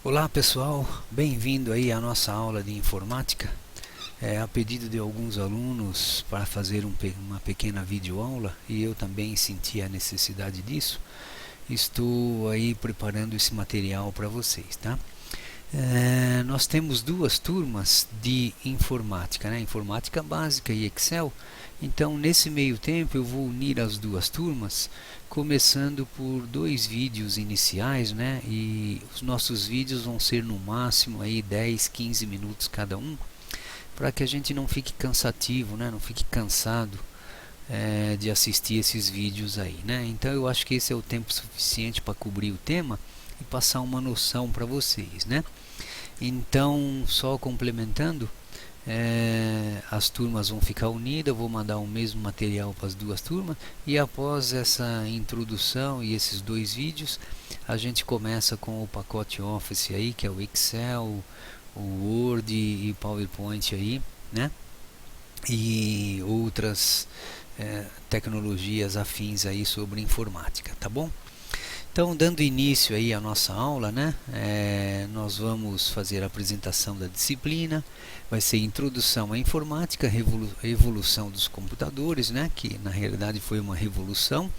Olá pessoal, bem-vindo aí à nossa aula de informática. A pedido de alguns alunos para fazer uma pequena videoaula, e eu também senti a necessidade disso, estou aí preparando esse material para vocês, tá? Nós temos duas turmas de informática, né? Informática básica e Excel. Então, nesse meio tempo, eu vou unir as duas turmas, começando por dois vídeos iniciais, né? E os nossos vídeos vão ser no máximo aí 10, 15 minutos cada um, para que a gente não fique cansativo, né? Não fique cansado de assistir esses vídeos aí, né? Então, eu acho que esse é o tempo suficiente para cobrir o tema e passar uma noção para vocês, né? Então, só complementando, as turmas vão ficar unidas, eu vou mandar o mesmo material para as duas turmas, e após essa introdução e esses dois vídeos, a gente começa com o pacote Office aí, que é o Excel, o Word e PowerPoint aí, né? E outras tecnologias afins aí sobre informática, tá bom? Então, dando início aí à nossa aula, né, nós vamos fazer a apresentação da disciplina. Vai ser introdução à informática, evolução dos computadores, né, que na realidade foi uma revolução.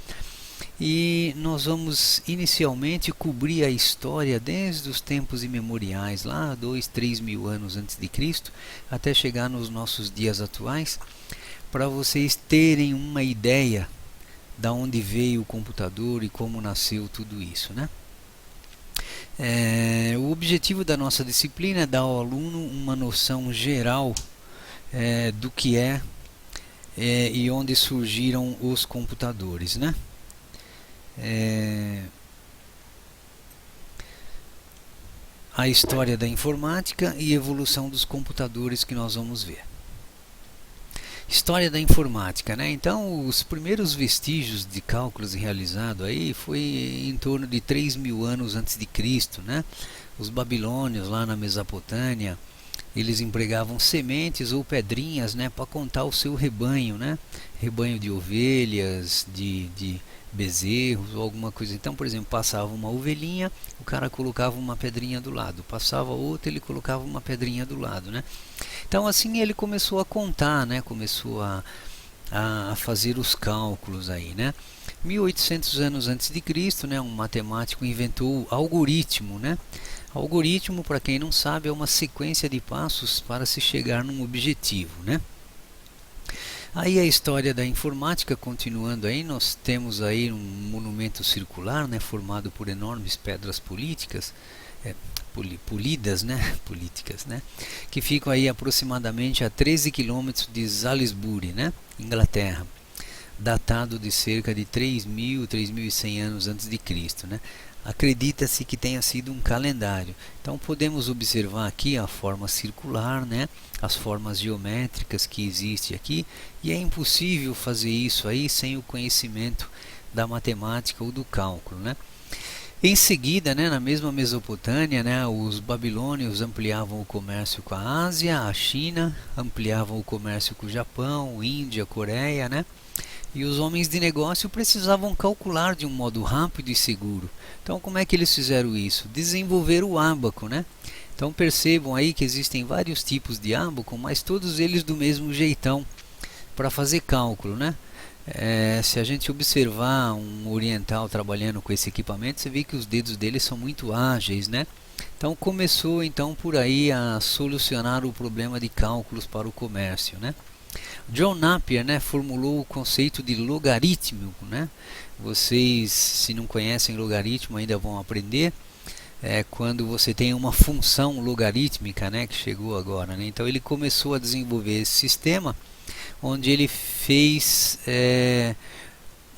E nós vamos inicialmente cobrir a história desde os tempos imemoriais, lá 2, 3 mil anos antes de Cristo, até chegar nos nossos dias atuais, para vocês terem uma ideia da onde veio o computador e como nasceu tudo isso, né? O objetivo da nossa disciplina é dar ao aluno uma noção geral do que e onde surgiram os computadores, né? A história da informática e evolução dos computadores que nós vamos ver. História da informática, né? Então, os primeiros vestígios de cálculos realizados aí foi em torno de 3 mil anos antes de Cristo, né? Os babilônios lá na Mesopotâmia, eles empregavam sementes ou pedrinhas, né, para contar o seu rebanho, né? Rebanho de ovelhas, de bezerros ou alguma coisa. Então, por exemplo, passava uma ovelhinha, o cara colocava uma pedrinha do lado, passava outra, ele colocava uma pedrinha do lado, né? Então, assim ele começou a contar, né? Começou a fazer os cálculos aí, né? 1800 anos antes de Cristo, né, um matemático inventou o algoritmo, né? Algoritmo, para quem não sabe, é uma sequência de passos para se chegar num objetivo, né? Aí a história da informática, continuando aí, nós temos aí um monumento circular, né, formado por enormes pedras polidas, né, políticas, né, que ficam aí aproximadamente a 13 quilômetros de Salisbury, né, Inglaterra, datado de cerca de 3.100 anos antes de Cristo, né. Acredita-se que tenha sido um calendário. Então podemos observar aqui a forma circular, né, as formas geométricas que existem aqui, e é impossível fazer isso aí sem o conhecimento da matemática ou do cálculo, né. Em seguida, né, na mesma Mesopotâmia, né, os babilônios ampliavam o comércio com a Ásia, a China, ampliavam o comércio com o Japão, Índia, Coreia, né? E os homens de negócio precisavam calcular de um modo rápido e seguro. Então, como é que eles fizeram isso? Desenvolveram o ábaco, né? Então, percebam aí que existem vários tipos de ábaco, mas todos eles do mesmo jeitão para fazer cálculo, né? Se a gente observar um oriental trabalhando com esse equipamento, você vê que os dedos dele são muito ágeis, né? Então começou então por aí a solucionar o problema de cálculos para o comércio, né? John Napier, né, formulou o conceito de logaritmo, né? Vocês, se não conhecem logaritmo, ainda vão aprender. Quando você tem uma função logarítmica, né, que chegou agora, né? Então ele começou a desenvolver esse sistema, onde ele fez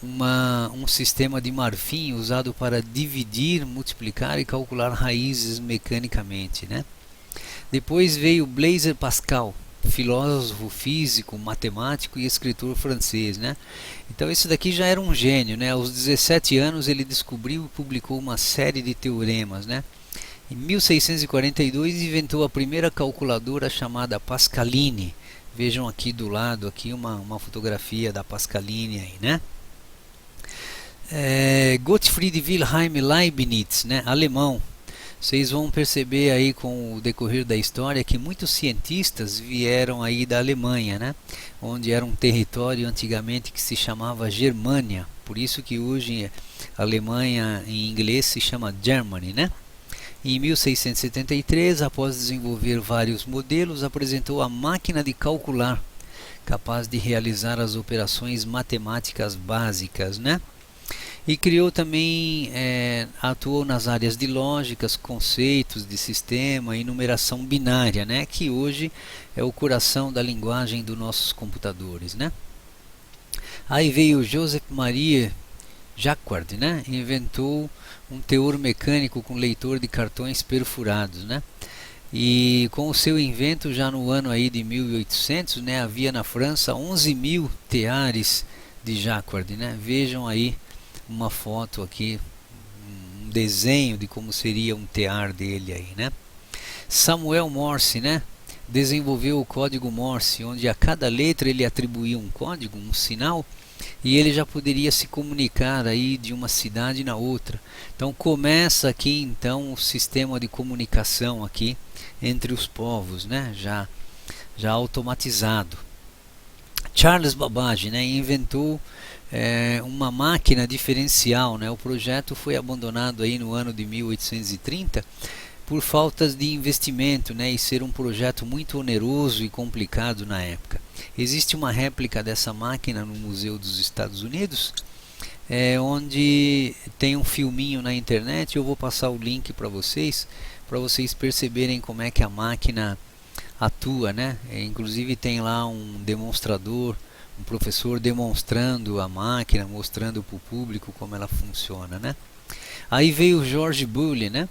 um sistema de marfim usado para dividir, multiplicar e calcular raízes mecanicamente, né? Depois veio Blaise Pascal, filósofo, físico, matemático e escritor francês, né? Então esse daqui já era um gênio, né? Aos 17 anos ele descobriu e publicou uma série de teoremas, né? Em 1642 inventou a primeira calculadora chamada Pascaline. Vejam aqui do lado aqui uma fotografia da Pascaline aí, né? Gottfried Wilhelm Leibniz, né, alemão, Vocês vão perceber aí com o decorrer da história que muitos cientistas vieram aí da Alemanha, né? Onde era um território antigamente que se chamava Germânia. Por isso que hoje a Alemanha em inglês se chama Germany, né? Em 1673, após desenvolver vários modelos, apresentou a máquina de calcular, capaz de realizar as operações matemáticas básicas, né? E criou também, atuou nas áreas de lógicas, conceitos de sistema e numeração binária, né? Que hoje é o coração da linguagem dos nossos computadores, né? Aí veio Joseph Marie Jacquard, né? Inventou um teor mecânico com leitor de cartões perfurados, né? E com o seu invento, já no ano aí de 1800, né, havia na França 11.000 teares de Jacquard, né? Vejam aí uma foto aqui, um desenho de como seria um tear dele aí, né? Samuel Morse, né, desenvolveu o código Morse, onde a cada letra ele atribuía um código, um sinal, e ele já poderia se comunicar aí de uma cidade na outra. Então começa aqui então o sistema de comunicação aqui entre os povos, né, já automatizado. Charles Babbage, né, inventou uma máquina diferencial, né? O projeto foi abandonado aí no ano de 1830 por faltas de investimento, né, e ser um projeto muito oneroso e complicado na época. Existe uma réplica dessa máquina no Museu dos Estados Unidos, onde tem um filminho na internet. Eu vou passar o link para vocês perceberem como é que a máquina atua, né? Inclusive tem lá um demonstrador, um professor demonstrando a máquina, mostrando para o público como ela funciona, né? Aí veio George Boole, né?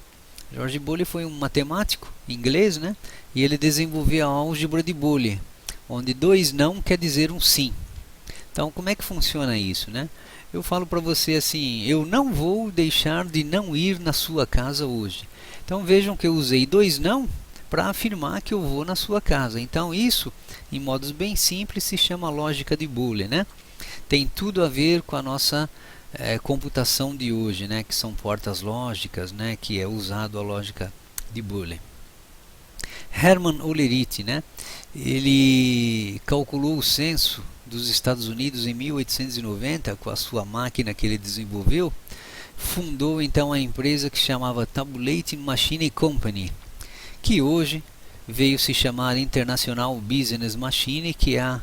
George Boole foi um matemático inglês, né? E ele desenvolveu a álgebra de Boole, onde 2 não quer dizer um sim. Então, como é que funciona isso, né? Eu falo para você assim: eu não vou deixar de não ir na sua casa hoje. Então vejam que eu usei 2 não para afirmar que eu vou na sua casa. Então isso, em modos bem simples, se chama lógica de Boole, né? Tem tudo a ver com a nossa computação de hoje, né? Que são portas lógicas, né? Que é usado a lógica de Boole. Hermann Hollerith, né? Ele calculou o censo dos Estados Unidos em 1890 com a sua máquina que ele desenvolveu. Fundou então a empresa que chamava Tabulating Machine Company, que hoje veio se chamar International Business Machine, que é a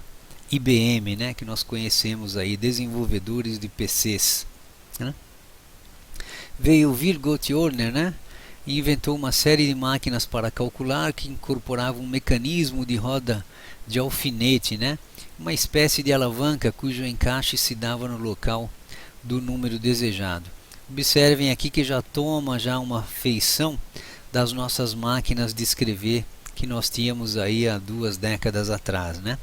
IBM, né, que nós conhecemos aí, desenvolvedores de PCs, né? Veio Virgot Horner, né, e inventou uma série de máquinas para calcular que incorporavam um mecanismo de roda de alfinete, né, uma espécie de alavanca cujo encaixe se dava no local do número desejado. Observem aqui que já toma uma feição das nossas máquinas de escrever que nós tínhamos aí há 2 décadas atrás, né?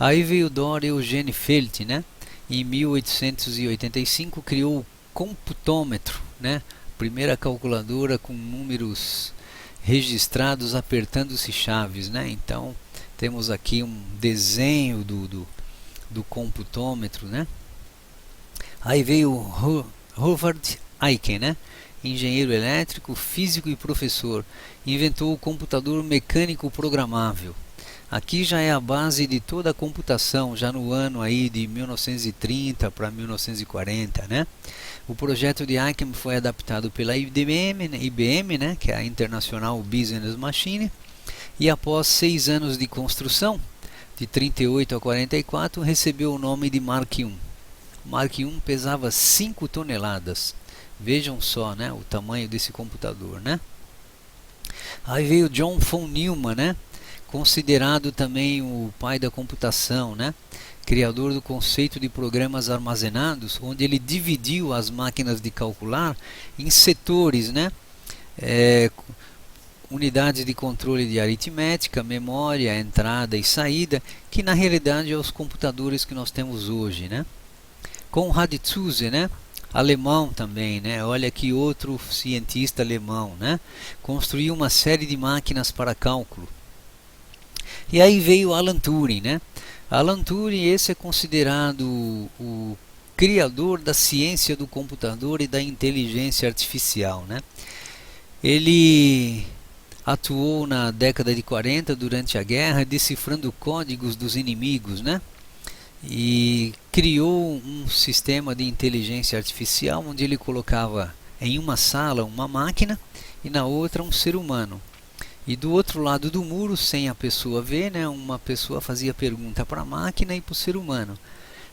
Aí veio Dor Eugene Felt, né? Em 1885 criou o computômetro, né? Primeira calculadora com números registrados apertando-se chaves, né? Então temos aqui um desenho do computômetro, né? Aí veio Howard Aiken, né? Engenheiro elétrico, físico e professor, inventou o computador mecânico programável. Aqui já é a base de toda a computação, já no ano aí de 1930 para 1940, né? O projeto de Aiken foi adaptado pela IBM, né, que é a International Business Machine, e após 6 anos de construção, de 38 a 44, recebeu o nome de Mark I. O Mark I pesava 5 toneladas. Vejam só, né, o tamanho desse computador, né? Aí veio John von Neumann, né, considerado também o pai da computação, né, criador do conceito de programas armazenados, onde ele dividiu as máquinas de calcular em setores, né, unidades de controle de aritmética, memória, entrada e saída, que na realidade é os computadores que nós temos hoje, né? Konrad Zuse, né, alemão também, né? Olha que outro cientista alemão, né? Construiu uma série de máquinas para cálculo. E aí veio Alan Turing, né? Alan Turing, esse é considerado o criador da ciência do computador e da inteligência artificial, né? Ele atuou na década de 40 durante a guerra, decifrando códigos dos inimigos, né? E criou um sistema de inteligência artificial onde ele colocava em uma sala uma máquina e na outra um ser humano. E do outro lado do muro, sem a pessoa ver, né, uma pessoa fazia pergunta para a máquina e para o ser humano.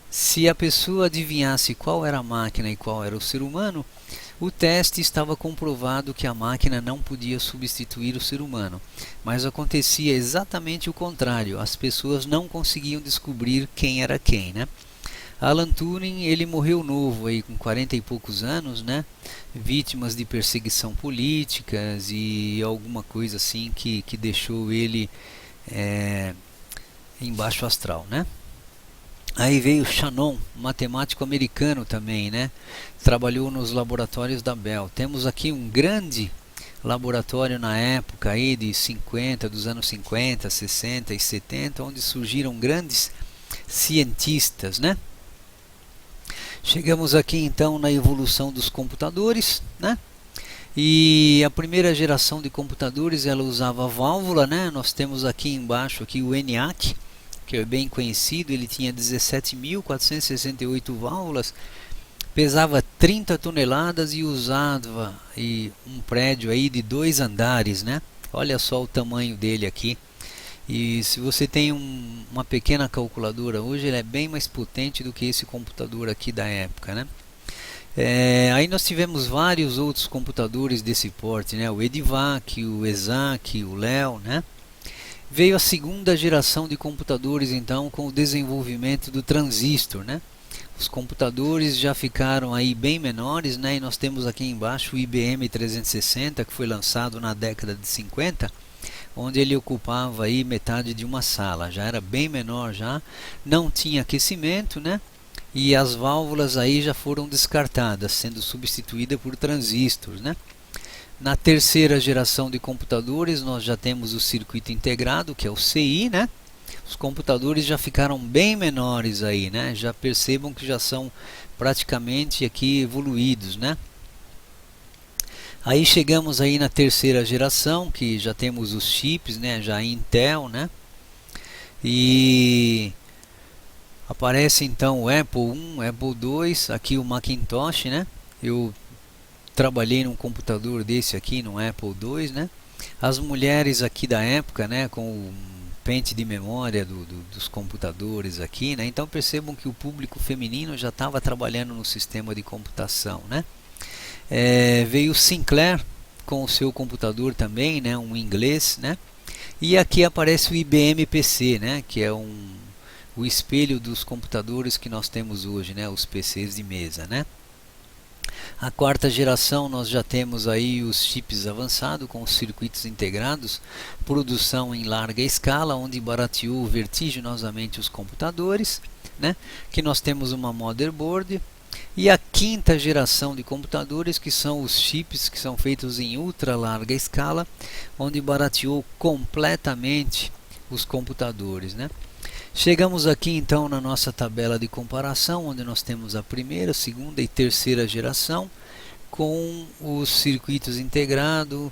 Se a pessoa adivinhasse qual era a máquina e qual era o ser humano, o teste estava comprovado que a máquina não podia substituir o ser humano. Mas acontecia exatamente o contrário, as pessoas não conseguiam descobrir quem era quem, né? Alan Turing, ele morreu novo, aí, com 40 e poucos anos, né? Vítimas de perseguição políticas e alguma coisa assim que deixou ele em baixo astral, né? Aí veio Shannon, matemático americano também, né? Trabalhou nos laboratórios da Bell. Temos aqui um grande laboratório na época aí dos anos 50, 60 e 70, onde surgiram grandes cientistas, né? Chegamos aqui então na evolução dos computadores, né? E a primeira geração de computadores, ela usava válvula, né? Nós temos aqui embaixo aqui o ENIAC, que é bem conhecido. Ele tinha 17.468 válvulas, pesava 30 toneladas e usava um prédio aí de 2 andares, né? Olha só o tamanho dele aqui. E se você tem uma pequena calculadora hoje, ele é bem mais potente do que esse computador aqui da época, né? Aí nós tivemos vários outros computadores desse porte, né? O EDIVAC, o ESAC, o Leo, né? Veio a segunda geração de computadores então com o desenvolvimento do transistor, né? Os computadores já ficaram aí bem menores, né? E nós temos aqui embaixo o IBM 360, que foi lançado na década de 50, onde ele ocupava aí metade de uma sala. Já era bem menor, já não tinha aquecimento, né? E as válvulas aí já foram descartadas, sendo substituídas por transistores, né? Na terceira geração de computadores nós já temos o circuito integrado, que é o CI, né? Os computadores já ficaram bem menores aí, né? Já percebam que já são praticamente aqui evoluídos, né? Aí chegamos aí na terceira geração, que já temos os chips, né? Já Intel, né? E aparece então o Apple I, Apple II, aqui o Macintosh, né? Eu trabalhei num computador desse aqui, no Apple II, né? As mulheres aqui da época, né, com o pente de memória dos computadores aqui, né? Então percebam que o público feminino já estava trabalhando no sistema de computação, né? Veio o Sinclair com o seu computador também, né, um inglês, né? E aqui aparece o IBM PC, né, que é o espelho dos computadores que nós temos hoje, né, os PCs de mesa, né? A quarta geração nós já temos aí os chips avançados com os circuitos integrados, produção em larga escala, onde barateou vertiginosamente os computadores, né? Que nós temos uma motherboard. E a quinta geração de computadores, que são os chips que são feitos em ultra larga escala, onde barateou completamente os computadores, né? Chegamos aqui então na nossa tabela de comparação, onde nós temos a primeira, segunda e terceira geração, com os circuitos integrados,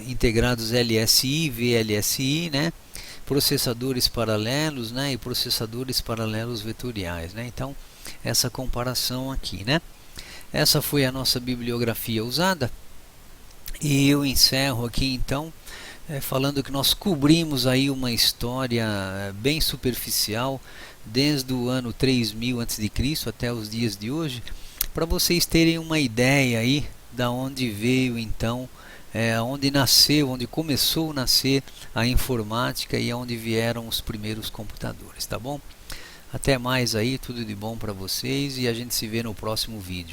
integrados LSI, VLSI, né? Processadores paralelos, né? E processadores paralelos vetoriais, né? Então, essa comparação aqui, né? Essa foi a nossa bibliografia usada, e eu encerro aqui então falando que nós cobrimos aí uma história bem superficial desde o ano 3000 a.C. até os dias de hoje, para vocês terem uma ideia aí da onde veio então, onde nasceu, onde começou a nascer a informática e onde vieram os primeiros computadores, tá bom? Até mais aí, tudo de bom para vocês, e a gente se vê no próximo vídeo.